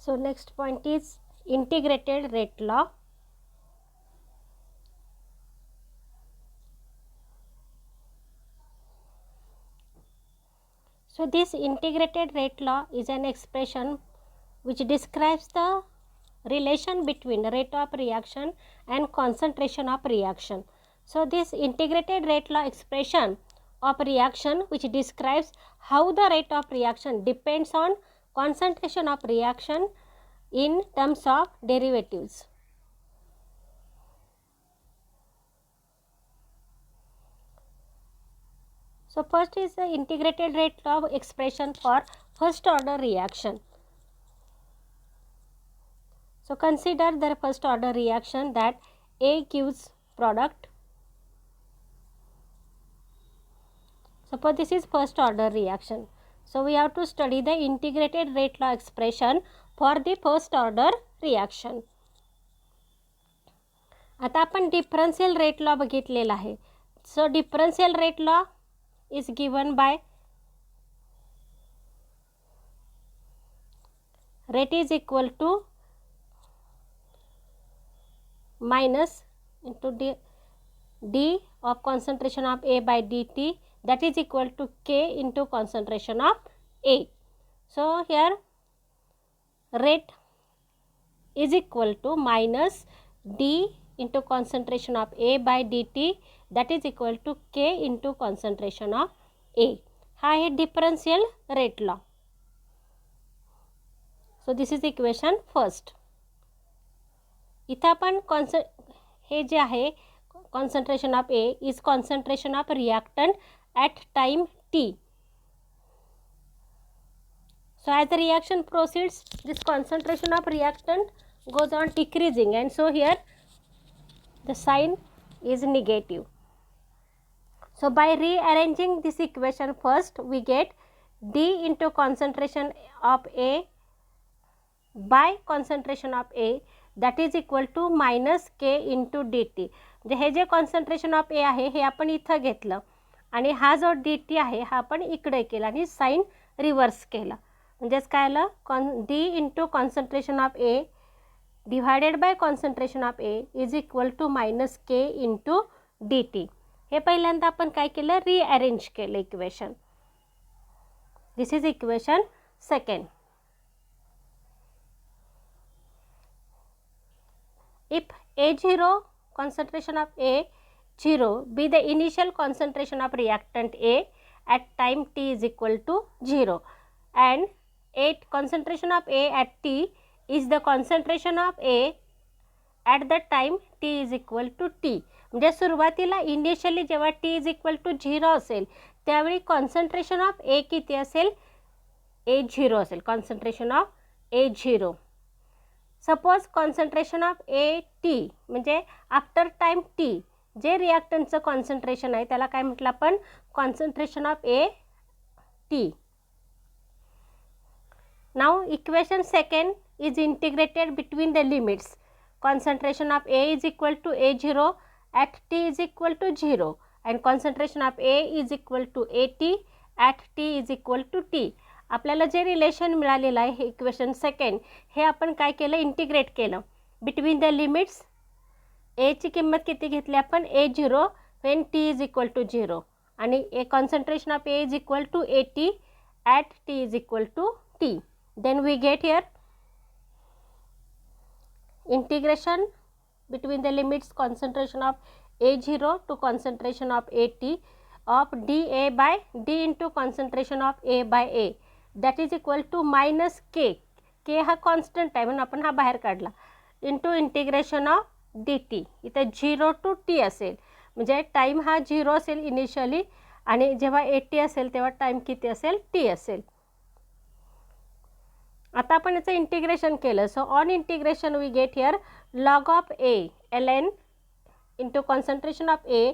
So next point is integrated rate law. So this integrated rate law is an expression which describes the relation between rate of reaction and concentration of reaction. So this integrated rate law expression of reaction which describes how the rate of reaction depends on concentration of reaction in terms of derivatives. So first is the integrated rate law expression for first order reaction. So consider the first order reaction that A gives product. Suppose this is first order reaction. So we have to study the integrated rate law expression for the first order reaction. आता आपण differential rate law बघितलेला आहे. So differential rate law is given by rate is equal to minus into d of concentration of A by dt, that is equal to K into concentration of A. So here rate is equal to minus d into concentration of A by dt, that is equal to K into concentration of A. हा आहे differential rate law. So this is equation first. इथं आपण हे जे आहे concentration of A is concentration of reactant at time T. So as the reaction proceeds, this concentration of reactant goes on decreasing, and so here the sign is negative. So by rearranging this equation, first we get d into concentration of A by concentration of A, that is equal to minus K into dt. म्हणजे हे जे concentration of ए आहे हे आपण इथं घेतलं आणि हा जो dt आहे हा आपण इकडे केला आणि साइन रिव्हर्स केला. म्हणजेच काय आलं, d into concentration of A divided by concentration of A is equal to minus K into D T. हे पहिल्यांदा आपण काय केलं, रिअरेंज केलं equation. This is equation second. If A0 concentration of A0 be the initial concentration of reactant A at time t is equal to 0, and concentration of A at t is the concentration of A at the time t is equal to t. म्हणजे सुरुवातीला initially जेव्हा t is equal to 0 असेल त्यावेळी concentration of A किती असेल, A0 असेल. Concentration of A0. Suppose concentration of A T म्हणजे after time T जे रिॲक्टंटचं कॉन्सन्ट्रेशन आहे त्याला काय म्हटलं आपण, concentration of A T. Now equation second is integrated between the limits. Concentration of A is equal to A0 at T is equal to 0 and concentration of A is equal to AT at T is equal to T. आपल्याला जे relation मिळालेलं आहे हे equation second, हे आपण काय केलं, integrate केलं बिटवीन द लिमिट्स. एची किंमत किती घेतली आपण, A0 when t is equal to 0 आणि A concentration of A is equal to AT at T is equal to t. Then we get here integration between the limits concentration of A0 to concentration of AT of dA by d into concentration of A by A, that is equal to minus k. K हा constant आहे म्हणून आपण हा बाहेर काढला, into integration of d T. इथं 0 to T असेल म्हणजे टाईम हा 0 असेल इनिशियली आणि जेव्हा AT असेल तेव्हा टाईम किती असेल, टी असेल. आता आपण याचं इंटिग्रेशन केलं. So on integration we get here log of A ln into concentration of A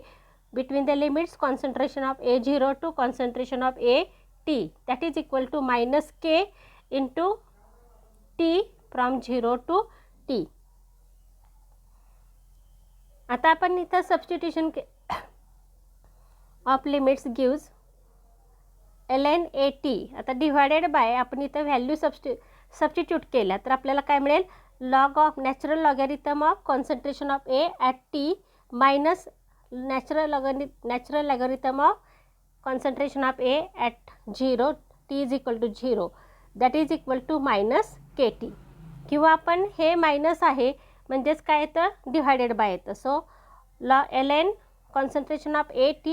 between the limits concentration of A0 to concentration of AT, that is equal to minus K into T from 0 to T. आता आपण इथं substitution of limits gives ln AT. आता divided by आपण इथं value substitute केल्या तर आपल्याला काय मिळेल, log of natural logarithm of concentration of A at T minus natural logarithm of concentration of A at 0 T is equal to 0 that is equal to minus K T. किंवा आपण हे minus आहे म्हणजेच काय येतं, डिवायडेड बाय येतं. So ln concentration of AT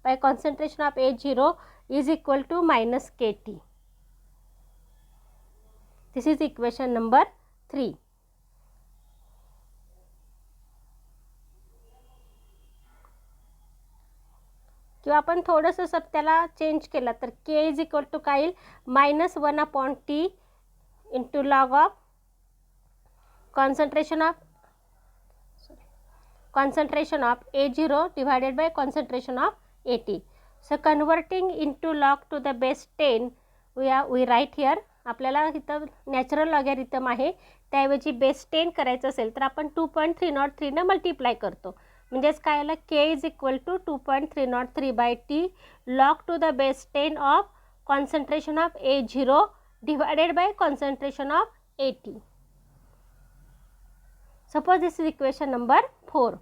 by concentration of A0 is equal to minus KT. This is equation number 3. किंवा आपण थोडंसं सब त्याला चेंज केलं तर K इज इक्वल टू काय येईल, -1/T into log of concentration of A0 divided by concentration of AT. So converting into log to the base 10 we write here. आपल्याला इथं नॅचरल लॉगॅरिथम आहे त्याऐवजी बेस 10 करायचं असेल तर आपण 2.303 ने मल्टिप्लाय करतो. म्हणजेच काय आलं, K is equal to 2.303/T log to the base 10 of concentration of A0 divided by concentration of AT. Suppose this is equation number 4.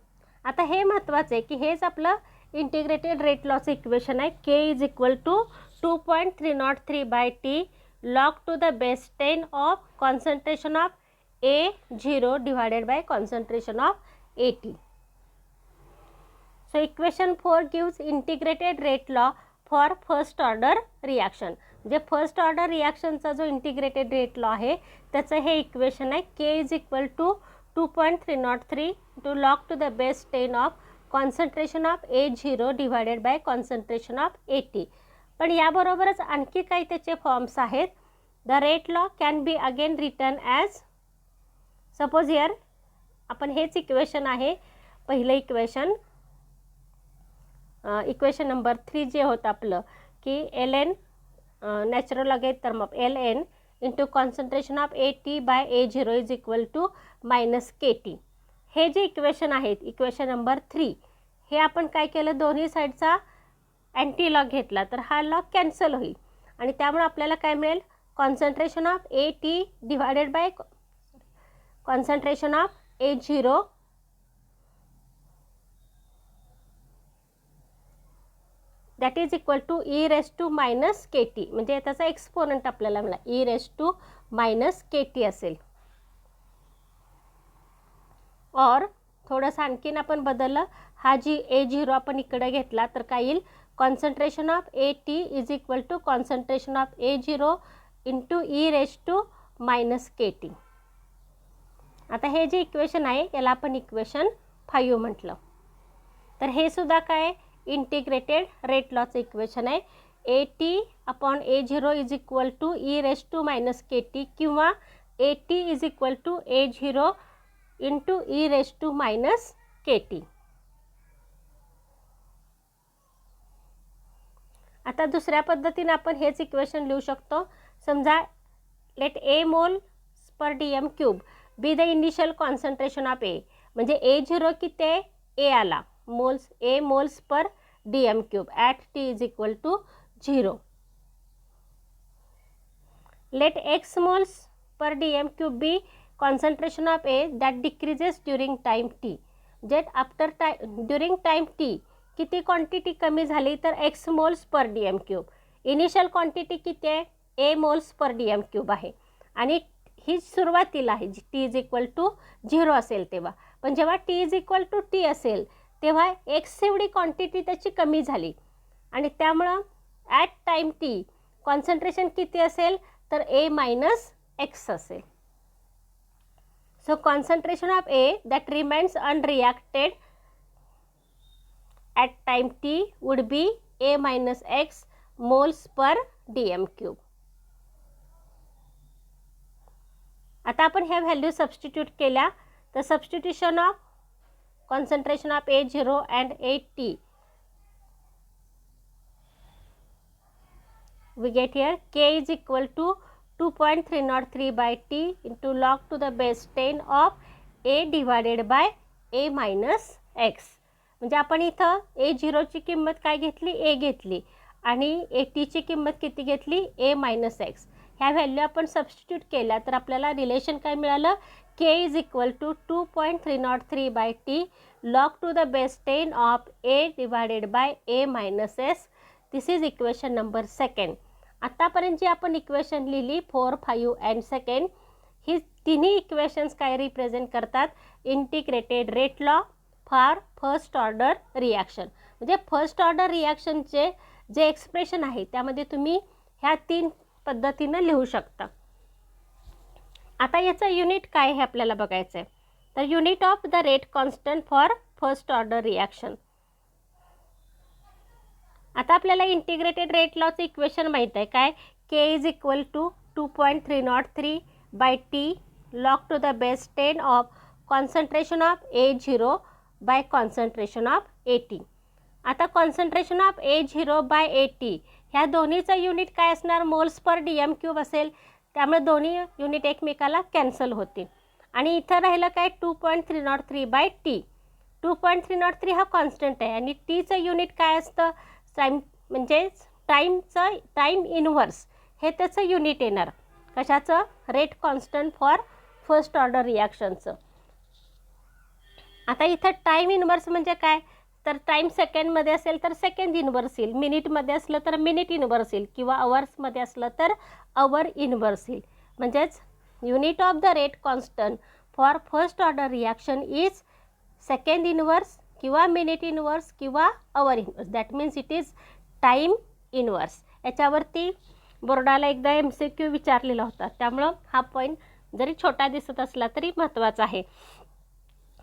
आता हे महत्त्वाचं आहे की हेच आपलं इंटिग्रेटेड रेट लॉचं इक्वेशन आहे. K is equal to 2.303/T log to the base 10 of concentration of A0 divided by concentration of AT. So equation 4 gives integrated rate law for first order reaction. म्हणजे first order रिॲक्शनचा जो integrated rate law आहे त्याचं हे equation आहे. K is equal to 2.303 to log to the base 10 of concentration of A0 divided by concentration of AT. पण याबरोबरच आणखी काही त्याचे फॉर्म्स आहेत. The rate law can be again return as, suppose here आपण हेच इक्वेशन आहे पहिलं इक्वेशन नंबर 3 जे होतं आपलं की ln natural logarithm of ln into concentration of AT by A0 is equal to minus KT. हे जे इक्वेशन आहेत इक्वेशन नंबर 3 हे आपण काय केलं, दोन्ही साईडचा अँटी लॉग घेतला तर हा लॉग कॅन्सल होईल आणि त्यामुळे आपल्याला काय मिळेल, concentration of AT divided by concentration of A0 that is equal to e⁻−KT. म्हणजे त्याचा एक्सपोनंट आपल्याला मिळाला e⁻−KT असेल. और थोडंसं आणखीन आपण बदललं, हा जी A0 आपण इकडे घेतला तर काय येईल, concentration of AT is equal to concentration of A0 into e⁻−KT. आता हे जे इक्वेशन आहे याला आपण इक्वेशन 5 म्हटलं. तर हे सुद्धा काय इंटिग्रेटेड रेट लॉचं इक्वेशन आहे. AT/A0 is equal to e⁻−KT किंवा AT is equal to A0 into e⁻−KT. आता दुसऱ्या पद्धतीने आपण हेच इक्वेशन लिहू शकतो. समजा let A moles per dm³ be the initial concentration of A. म्हणजे A0 किती आहे, A आला moles per dm³ at T is equal to 0. Let X moles per dm³ be concentration of A that decreases during time T. जेट after during time T किती quantity कमी झाली तर X moles per dm³. Initial quantity किती आहे, A moles per dm³ आहे आणि ही सुरुवातीला आहे T इज इक्वल टू 0 असेल तेव्हा. पण जेव्हा T is equal to T असेल तेव्हा X एवढी क्वांटिटी त्याची कमी झाली आणि त्यामुळं ॲट टाईम T कॉन्सन्ट्रेशन किती असेल तर A-X असेल. So concentration of A that remains unreacted at time T would be A-X moles per dm³. आता आपण ह्या व्हॅल्यू सबस्टिट्यूट केल्या तर substitution of concentration of A0 and AT we get here K is equal to 2.303/T into log to the base 10 of A divided by A-X. म्हणजे आपण इथं A0ची किंमत काय घेतली, A घेतली आणि AT ची किंमत किती घेतली, A-X. ह्या व्हॅल्यू आपण सबस्टिट्यूट केल्या तर आपल्याला रिलेशन काय मिळालं, K is equal to 2.303/T log to the base 10 of A divided by A minus S. This is equation number second. आतापर्यंत जी आपण इक्वेशन लिहिली 4, 5 अँड सेकंड, ही तिन्ही इक्वेशन्स काय रिप्रेझेंट करतात, integrated rate law for first order reaction. म्हणजे first order रिॲक्शनचे जे expression आहे त्यामध्ये तुम्ही ह्या 3 पद्धतीनं लिहू शकता. आता याचं युनिट काय हे आपल्याला बघायचं आहे. तर unit of the rate constant for first order reaction. आता आपल्याला इंटिग्रेटेड रेट लॉचं इक्वेशन माहीत आहे काय, K is equal to 2.303/T log to the base 10 of concentration of A0 by concentration of AT. आता concentration of A0 by AT ह्या दोन्हीचं unit काय असणार, मोल्स पर DM³ असेल. त्यामुळे दोन्ही युनिट एकमेकाला कॅन्सल होतील. आणि इथं राहिलं काय 2.303/T. 2.303 हा कॉन्स्टंट आहे आणि टीचं युनिट काय असतं, टाईम, म्हणजे टाईम इनव्हर्स हे त्याचं युनिट येणार. कशाचं, rate constant for first order रिॲक्शनचं. आता इथं टाईम इनव्हर्स म्हणजे काय, तर टाईम सेकंडमध्ये असेल तर सेकंड इनव्हर्स येईल, मिनिटमध्ये असलं तर मिनिट इनव्हर्स येईल, किंवा अवर्समध्ये असलं तर अवर इनव्हर्स येईल. म्हणजेच unit of the rate constant for first order reaction is second inverse किंवा मिनिट इनव्हर्स किंवा our inverse. That means it is time inverse. याच्यावरती बोर्डाला एकदा MCQ विचारलेला होता, त्यामुळं हा पॉईंट जरी छोटा दिसत असला तरी महत्त्वाचा आहे.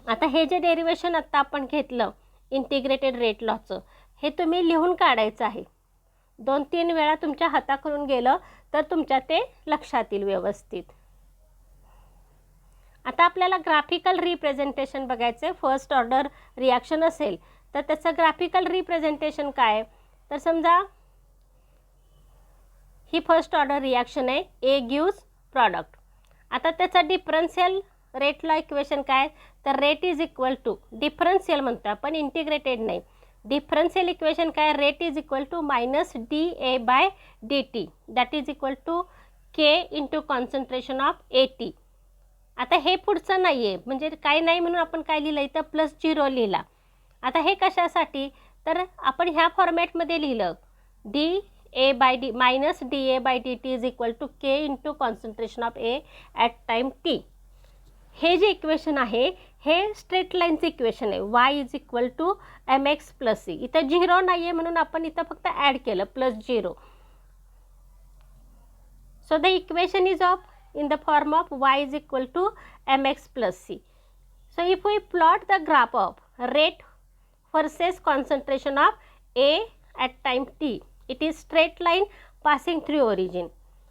आता हे जे डेरिवेशन आत्ता आपण घेतलं इंटिग्रेटेड रेट लॉचं, हे तुम्ही लिहून काढायचं आहे. 2-3 वेळा तुमच्या हाताकडून गेलं तर तुमच्या ते लक्षात येईल व्यवस्थित. आता आपल्याला ग्राफिकल रिप्रेझेंटेशन बघायचं आहे. फर्स्ट ऑर्डर रिॲक्शन असेल तर त्याचं ग्राफिकल रिप्रेझेंटेशन काय, तर समजा ही फर्स्ट ऑर्डर रिॲक्शन आहे, ए गिव्स प्रॉडक्ट. आता त्याचा डिफरन्शियल रेट लॉ इक्वेशन काय, तर rate is equal to, differential म्हणतो आपण, इंटिग्रेटेड नाही. डिफरन्शियल इक्वेशन काय, rate is equal to -dA/dt that is equal to K into concentration of AT. आता हे पुढचं नाही आहे, म्हणजे काय नाही म्हणून आपण काय लिहिलं इथं +0 लिहिला. आता हे कशासाठी, तर आपण ह्या फॉर्मॅटमध्ये लिहिलं -dA/dt is equal to K into concentration of A at time T. हे जे इक्वेशन आहे हे स्ट्रेट लाईनचं इक्वेशन आहे, y is equal to mx + c. इथं 0 नाही आहे म्हणून आपण इथं फक्त ॲड केलं +0. So the equation is of in the form of y is equal to mx plus c. So if we plot the graph of rate versus concentration of A at time t, it is straight line passing through origin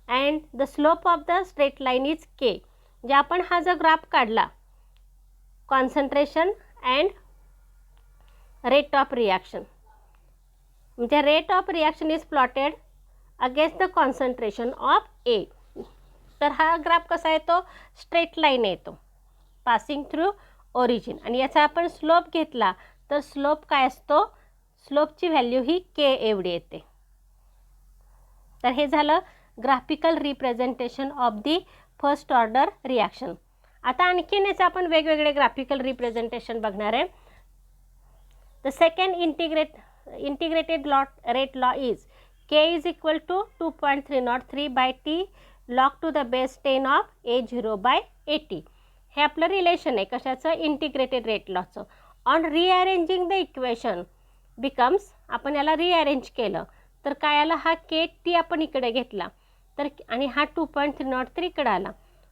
and the slope of the straight line is k. जे आपण हा जो graph काढला concentration and rate of reaction, म्हणजे rate of reaction is plotted against the concentration of A. तर हा graph कसा येतो, स्ट्रेट लाईन येतो पासिंग थ्रू ओरिजिन. आणि याचा आपण स्लोप घेतला तर स्लोप काय असतो, स्लोपची व्हॅल्यू ही K एवढी येते. तर हे झालं graphical representation of the first order reaction. आता आणखीन याचं आपण वेगवेगळे ग्राफिकल रिप्रेझेंटेशन बघणार आहे. The second integrated rate law is K is equal to 2.303/T log to the base 10 of A0/AT. हे आपलं रिलेशन आहे कशाचं, इंटिग्रेटेड रेट लॉचं. On rearranging the equation becomes, आपण याला रिअरेंज केलं तर काय आला, हा KT आपण इकडे घेतला तर, आणि हा 2.303 इकडे आला,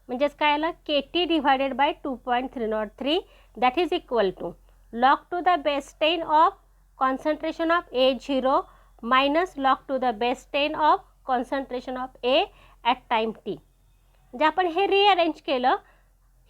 म्हणजेच काय आला KT divided by 2.303 that is equal to log to the base 10 of concentration of A0 minus log to the base 10 of concentration of A at time T. म्हणजे आपण हे रिअरेंज केलं,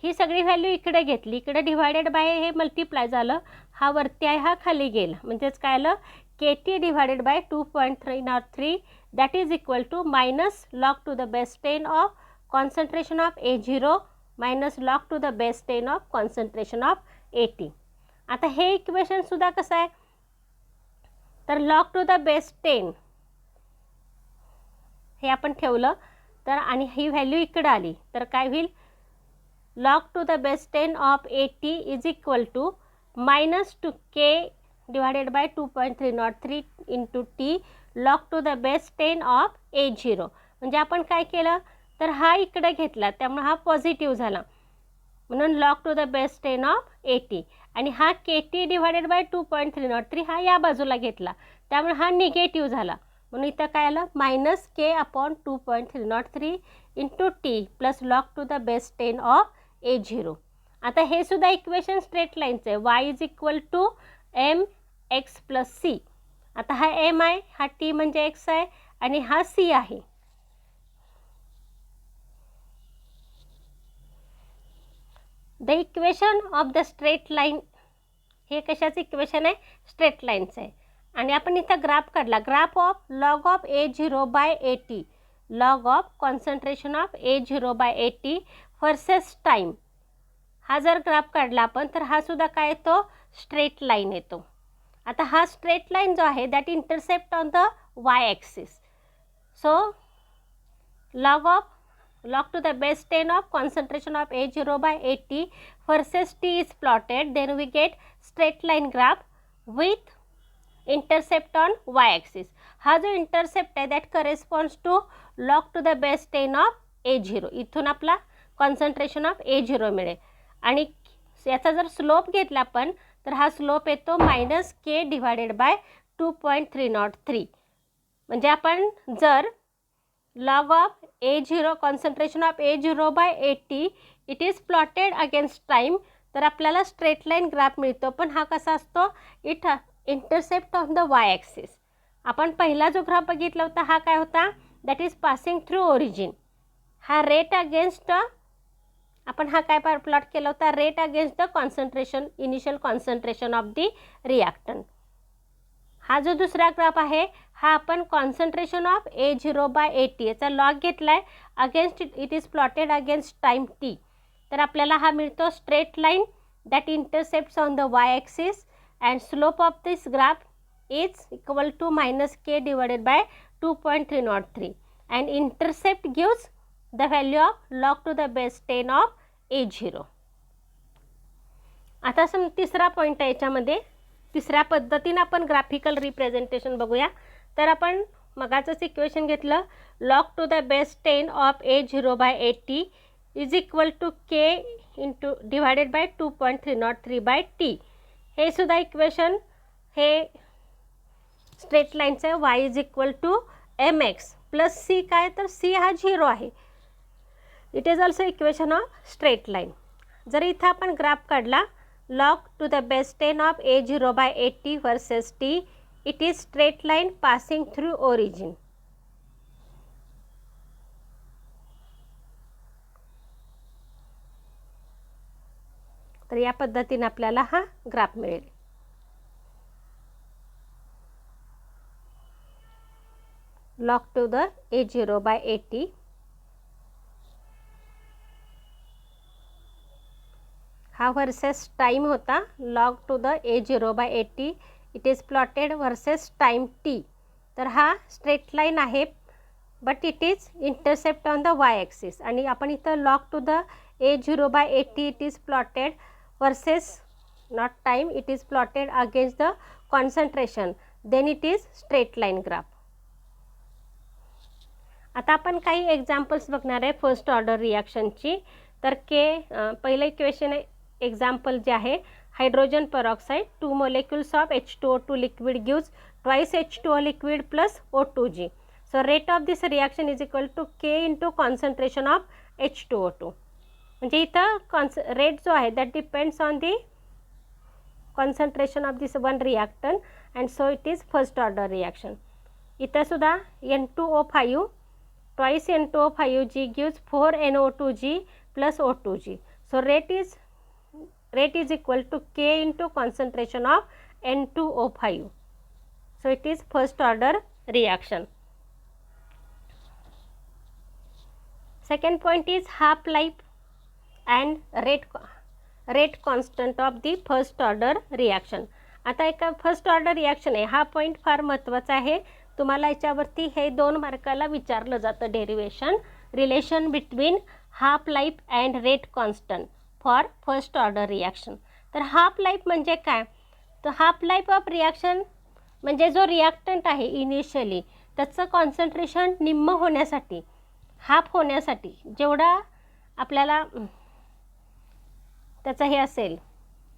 ही सगळी व्हॅल्यू इकडे घेतली, इकडे डिवायडेड बाय हे multiply झालं, हा वरती आहे हा खाली गेला, म्हणजेच काय आलं KT divided by 2.303 that is equal to minus log to the base 10 of concentration of A0 minus log to the base 10 of concentration of AT. आता हे इक्वेशनसुद्धा कसं आहे, तर log to the base 10 हे आपण ठेवलं तर आणि ही व्हॅल्यू इकडं आली तर काय होईल, log to the base 10 of AT is equal to minus 2k divided by 2.303 into t log to the base 10 of A0. म्हणजे आपण काय केलं तर हा इकडे घेतला त्यामुळे हा पॉझिटिव्ह झाला म्हणून log to the base 10 of AT, आणि हा KT डिवायडेड बाय 2.303 हा या बाजूला घेतला त्यामुळे हा निगेटिव्ह झाला म्हणून इथं काय आलं minus k upon 2.303 into T plus log to the base 10 of A0. आता हे सुद्धा इक्वेशन स्ट्रेट लाईनचं आहे, y is equal to M X plus C. आता हा m आहे, हा t म्हणजे x आहे आणि हा c आहे. The equation of the straight line, हे कशाचं इक्वेशन आहे, स्ट्रेट लाईनचं आहे. आणि आपण इथं ग्राफ काढला, graph of log of A0 by AT, log of concentration of A0 by AT versus time. हा जर ग्राफ काढला आपण तर हा सुद्धा काय येतो, स्ट्रेट लाईन येतो. आता हा स्ट्रेट लाईन जो आहे that intercept on the y axis. So log to the base 10 of concentration of A0 by AT versus t is plotted, then we get straight line graph with intercept on y axis. हा जो intercept आहे that corresponds to log to the base 10 of A0. इथून आपला concentration of A0 मिळेल. आणि याचा जर slope घेतला आपण तर हा स्लोप येतो मायनस के डिवायडेड बाय 2.303. म्हणजे आपण जर log of A0 concentration of A0 by AT it is plotted against time तर आपल्याला स्ट्रेट लाईन ग्राफ मिळतो. पण हा कसा असतो, it intercept on the y axis. आपण पहिला जो ग्राफ बघितला होता हा काय होता, that is passing through origin. हा रेट अगेन्स्ट, आपण हा काय प्लॉट केला होता, rate against the concentration, initial concentration of the reactant. हा जो दुसरा ग्राफ आहे हा आपण concentration of A0 by AT याचा लॉग घेतला आहे against, it is plotted against time t. तर आपल्याला हा मिळतो straight line that intercepts on the y axis and slope of this graph is equal to minus K divided by 2.303 and intercept gives the value of log to the base 10 of A0. आता तिसरा point आहे याच्यामध्ये, तिसऱ्या पद्धतीनं आपण graphical representation बघूया. तर आपण मगाचंच इक्वेशन घेतलं, log to the base 10 of A0 by AT is equal to K into divided by 2.303 by T. हे सुद्धा इक्वेशन हे स्ट्रेट लाईनचं आहे, y is equal to M X plus C. काय तर सी हा 0 आहे. It is also equation of straight line. जर इथं आपण ग्राफ काढला log to the base 10 of A0 by AT versus t, it is straight line passing through origin. तर या पद्धतीने आपल्याला हा ग्राफ मिळेल. log to the A0 by AT. हा वर्सेस टाईम होता, log to the A0 by AT it is plotted versus time t. तर हा स्ट्रेट लाईन आहे but it is intercept on the y axis. आणि आपण इथं log to the A0 by AT it is plotted versus not time, it is plotted against the concentration, then it is straight line graph. आता आपण काही examples बघणार आहे first order रिॲक्शनची. तर पहिलं इक्वेशन आहे, एक्झाम्पल जे आहे, hydrogen peroxide 2 molecules of H2O2 liquid gives twice H2O liquid plus O2G. So rate of this reaction is equal to K into concentration of H2O2. म्हणजे इथं रेट जो आहे that depends on the concentration of this one reactant and so it is first order reaction. इथं सुद्धा N2O5 twice N2O5G gives 4 NO2G plus O2G. So rate is equal to K into concentration of N2O5. So it is first order reaction. Second point is half life and rate constant of the first order reaction. आता एका first order reaction आहे, हा point फार महत्त्वाचा आहे. तुम्हाला याच्यावरती हे 2 मार्काला विचारलं जातं derivation. Relation between half life and rate constant for first order reaction. तर हाफ लाईफ म्हणजे काय, तर हाफ लाईफ ऑफ रिॲक्शन म्हणजे जो रिॲक्टंट आहे इनिशियली त्याचं कॉन्सन्ट्रेशन निम्म होण्यासाठी, हाफ होण्यासाठी जेवढा आपल्याला त्याचं हे असेल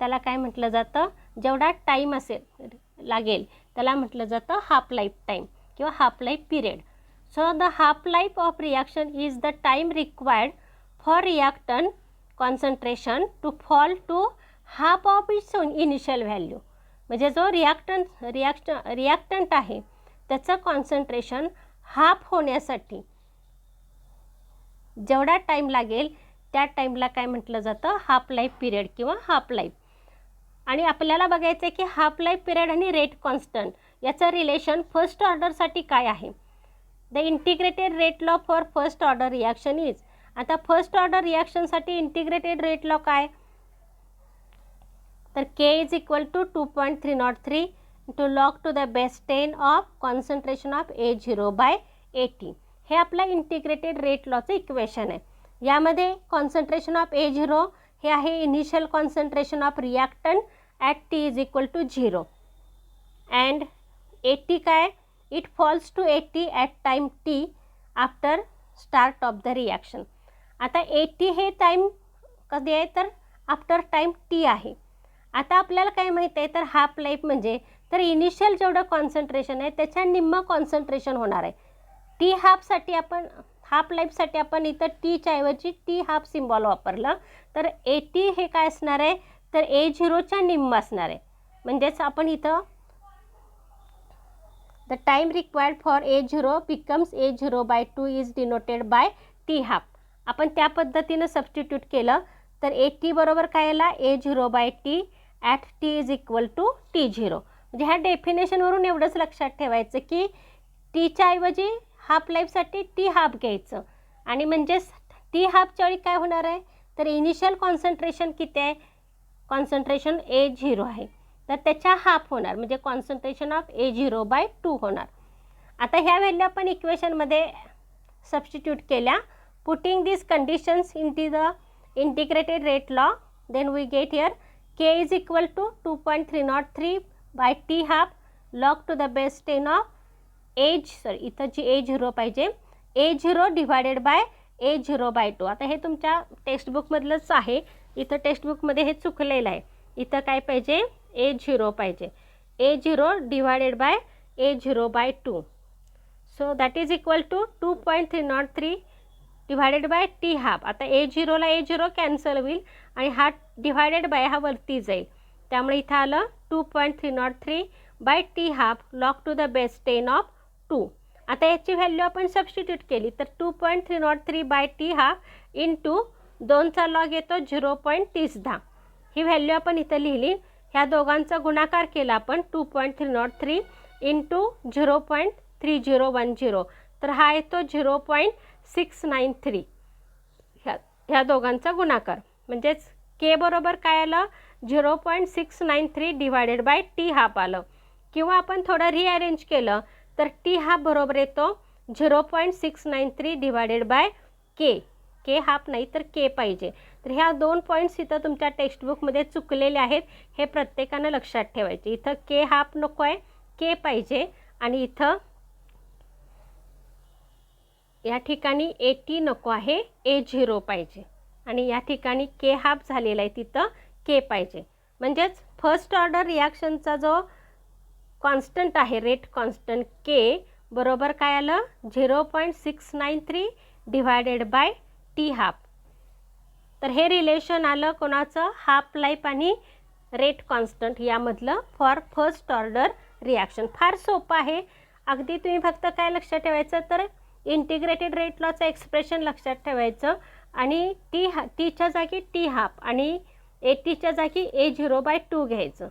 त्याला काय म्हटलं जातं, जेवढा टाईम असेल लागेल त्याला म्हटलं जातं हाफ लाईफ टाईम किंवा half life period. So the half life of reaction is the time required for reactant concentration to fall to half of its initial value. म्हणजे जो रिॲक्टंट आहे त्याचं कॉन्सन्ट्रेशन हाफ होण्यासाठी जेवढा टाईम लागेल त्या टाईमला काय म्हटलं जातं, हाफ लाईफ पिरियड किंवा हाफ लाईफ. आणि आपल्याला बघायचं आहे की हाफ लाईफ पिरियड आणि रेट कॉन्स्टंट याचं रिलेशन फर्स्ट ऑर्डरसाठी काय आहे. The integrated rate law for first order reaction is. आता फर्स्ट ऑर्डर रिॲक्शनसाठी इंटिग्रेटेड रेट लॉ काय, तर k is equal to 2.303 into log to the base 10 of concentration of A0/80. हे आपलं इंटिग्रेटेड रेट लॉचं इक्वेशन आहे. यामध्ये कॉन्सन्ट्रेशन ऑफ A0 हे आहे initial concentration of reactant at T is equal to 0 and 80 काय, it falls to 80 at time T after start of the reaction. आता 80 हे टाईम कधी आहे, तर आफ्टर टाईम T आहे. आता आपल्याला काय माहीत आहे, तर हाफ लाईफ म्हणजे तर इनिशियल जेवढं कॉन्सन्ट्रेशन आहे त्याच्या निम्म कॉन्सन्ट्रेशन होणार आहे. टी हाफसाठी आपण हाफ लाईफसाठी आपण इथं टीच्या ऐवजी टी हाफ सिम्बॉल वापरलं, तर 80 हे काय असणार आहे, तर A0च्या निम्म असणार आहे. म्हणजेच आपण इथं the time required for A0 becomes A0/2 is denoted by T half. आपण त्या पद्धतीनं सबस्टिट्यूट केलं तर 80 बरोबर काय आला, A0/T at T is equal to T0. म्हणजे ह्या डेफिनेशनवरून एवढंच लक्षात ठेवायचं की टीच्या ऐवजी हाफ लाईफसाठी टी हाफ घ्यायचं. आणि म्हणजेच टी हाफच्या वेळी काय होणार आहे, तर इनिशियल कॉन्सन्ट्रेशन किती आहे, कॉन्सन्ट्रेशन A0 आहे, तर त्याच्या हाफ होणार म्हणजे कॉन्सन्ट्रेशन ऑफ A0/2 होणार. आता ह्या व्हॅल्यू आपण इक्वेशनमध्ये सबस्टिट्यूट केल्या. Putting this conditions in the integrated rate law, then we get here K is equal to 2.303/T half log to the base 10 of इथं जी A0 पाहिजे, A0 डिवायडेड बाय A0/2. आता हे तुमच्या टेक्स्टबुकमधलंच आहे, इथं टेक्स्टबुकमध्ये हे चुकलेलं आहे. इथं काय पाहिजे, A0 पाहिजे, A0 divided by A0/2. So that is equal to 2.303 divided by T half. आता A0ला A0 कॅन्सल होईल आणि हा डिवायडेड बाय हा वरती जाईल, त्यामुळे इथं आलं 2.303/T half log to the base 10 of 2. आता याची व्हॅल्यू आपण सबस्टिट्यूट केली तर 2.303/T हाफ इंटू 2चा लॉग येतो 0.30. ही व्हॅल्यू आपण इथं लिहिली. ह्या दोघांचा गुणाकार केला आपण 2.303 इंटू 0.3010, तर हा येतो 0.693. ह्या दोघांचा गुणाकार म्हणजेच के बरोबर काय आलं, 0.693 डिवायडेड बाय टी हाफ आलं. किंवा आपण थोडं रिअरेंज केलं तर टी हाफ बरोबर येतो 0.693 डिवायडेड बाय के. के हाफ नाही तर के पाहिजे. तर ह्या 2 पॉईंट्स इथं तुमच्या टेक्स्टबुकमध्ये चुकलेले आहेत, हे प्रत्येकानं लक्षात ठेवायचे. इथं के हाफ नको आहे, के पाहिजे. आणि इथं या ठिकाणी 80 नको आहे, A0 पाहिजे. आणि या ठिकाणी के हाफ झालेला आहे, तिथं के पाहिजे. म्हणजेच फर्स्ट ऑर्डर रिॲक्शनचा जो कॉन्स्टंट आहे, रेट कॉन्स्टंट के बरोबर काय आलं, 0.693 डिवायडेड बाय टी हाफ. तर हे रिलेशन आलं कोणाचं, हाफ लाईफ आणि रेट कॉन्स्टंट यामधलं फॉर फर्स्ट ऑर्डर रिॲक्शन. फार सोपं आहे. अगदी तुम्ही फक्त काय लक्षात ठेवायचं, तर इंटिग्रेटेड रेट लॉचं एक्सप्रेशन लक्षात ठेवायचं आणि टीच्या जागी टी हाफ आणि 80च्या जागी A0/2 घ्यायचं.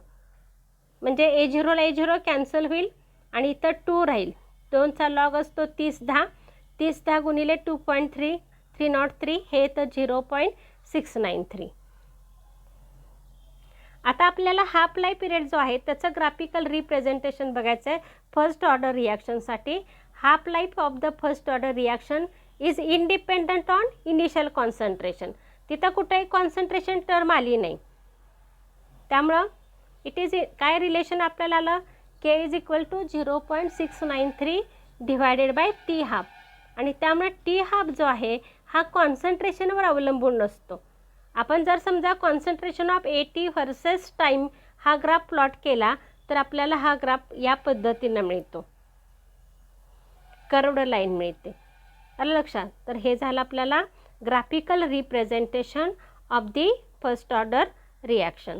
म्हणजे A0ला A0 कॅन्सल होईल आणि इथं 2 राहील. 2चा लॉग असतो 3010, 3010 गुणिले 2.303 हे तर 0.693. आता आपल्याला हाफ लाईफ पिरियड जो आहे त्याचं ग्राफिकल रिप्रेझेंटेशन बघायचं आहे फर्स्ट ऑर्डर रिॲक्शनसाठी. Half life of the first order reaction is independent on initial concentration. तिथं कुठेही कॉन्सन्ट्रेशन टर्म आली नाही, त्यामुळं इट इज काय रिलेशन आपल्याला आलं, k is equal to 0.693 divided by T half. आणि त्यामुळे टी हाफ जो आहे हा कॉन्सन्ट्रेशनवर अवलंबून नसतो. आपण जर समजा concentration of A T versus time हा ग्राफ प्लॉट केला तर आपल्याला हा ग्राफ या पद्धतीनं मिळतो, कर्वड लाईन मिळते. आलं लक्षात. तर हे झालं आपल्याला graphical representation of the first order reaction.